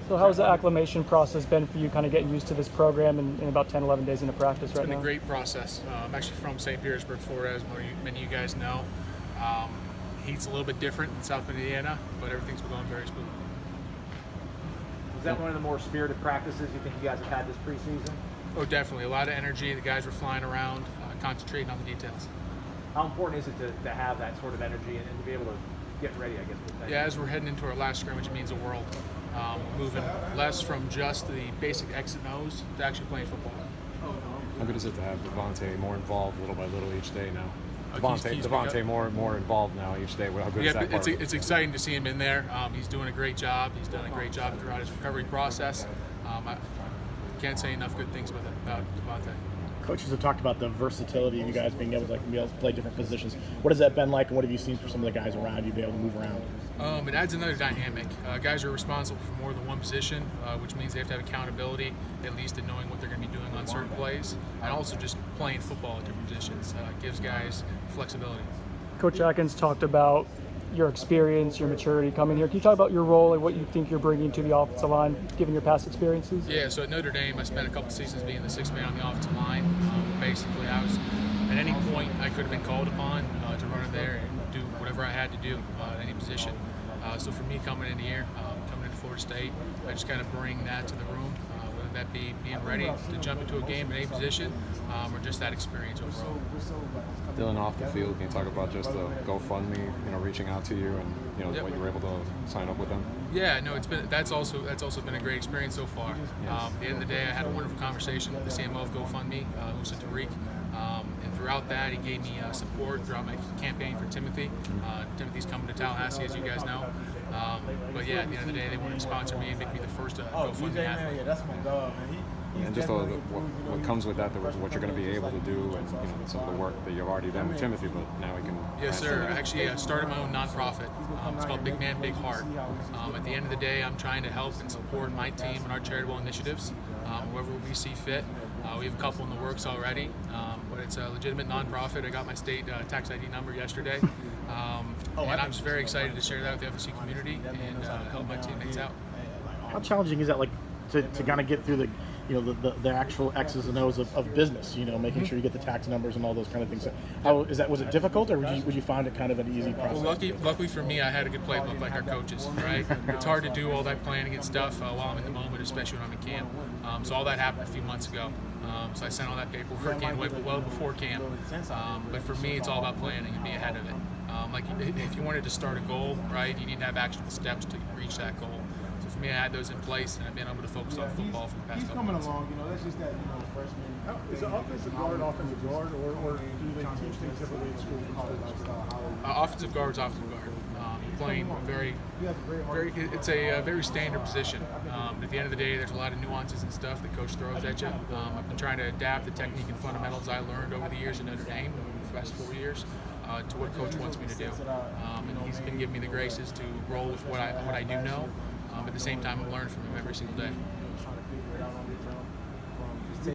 So how's the acclimation process been for you, kind of getting used to this program in about 10, 11 days into practice right now? It's been a great process. I'm actually from St. Petersburg, Florida, as many of you guys know. Heat's a little bit different in South Indiana, but everything's been going very smooth. Was that one of the more spirited practices you think you guys have had this preseason? Oh, definitely. A lot of energy. The guys were flying around, concentrating on the details. How important is it to have that sort of energy and to be able to get ready, I guess? Yeah, as we're heading into our last scrimmage, it means the world. Moving less from just the basic X and O's to actually playing football. How good is it to have Devontae more involved little by little each day now? He's Devontae more involved now each day. How good is that part? It's exciting to see him in there. He's doing a great job. He's done a great job throughout his recovery process. I can't say enough good things about Devontae. Coaches have talked about the versatility of you guys being able to play different positions. What has that been like, and what have you seen for some of the guys around you be able to move around? It adds another dynamic. Guys are responsible for more than one position, which means they have to have accountability, at least in knowing what they're going to be doing on certain plays, and also just playing football at different positions gives guys flexibility. Coach Atkins talked about your experience, your maturity coming here. Can you talk about your role and what you think you're bringing to the offensive line, given your past experiences? Yeah, so at Notre Dame, I spent a couple seasons being the sixth man on the offensive line. Basically, I was, at any point, I could have been called upon to run in there and do whatever I had to do at any position. So for me, coming in here, coming into Florida State, I just kind of bring that to the room, whether that be being ready to jump into a game in any position or just that experience overall. Dillan, off the field, can you talk about just the GoFundMe, reaching out to you and what you were able to sign up with them? Yeah, no, that's also been a great experience so far. At the end of the day, I had a wonderful conversation with the CMO of GoFundMe, Musa Tariq, and throughout that, he gave me support throughout my campaign for Timothy. Timothy's coming to Tallahassee, as you guys know. But yeah, at the end of the day, they wanted to sponsor me and make me the first GoFundMe athlete. Yeah, that's my dog, man. And just what comes with that, what you're going to be able to do, and some of the work that you've already done with Timothy, but now we can. Yes, sir. Actually, I started my own nonprofit. It's called Big Man, Big Heart. At the end of the day, I'm trying to help and support my team and our charitable initiatives, wherever we see fit. We have a couple in the works already, but it's a legitimate nonprofit. I got my state tax ID number yesterday, and I'm just very excited to share that with the FSU community and help my teammates out. How challenging is that, like, to kind of get through the actual X's and O's of business, making sure you get the tax numbers and all those kind of things. Was it difficult, or would you find it kind of an easy process? Well, luckily for me, I had a good playbook like our coaches, right? It's hard to do all that planning and stuff while I'm in the moment, especially when I'm in camp. So all that happened a few months ago. So I sent all that paperwork in well before camp. But for me, it's all about planning and being ahead of it. Like if you wanted to start a goal, right, you need to have actionable steps to reach that goal. So for me, I had those in place, and I've been able to focus on football for the past couple months. He's coming along, that's just that, freshman. Is it offensive guard, or do they teach things differently in school from college? Offensive guard. Playing it's a very standard position. At the end of the day, there's a lot of nuances and stuff that coach throws at you. I've been trying to adapt the technique and fundamentals I learned over the years in Notre Dame, the past 4 years, to what coach wants me to do. And he's been giving me the graces to roll with what I do know. At the same time, I'm learning from him every single day.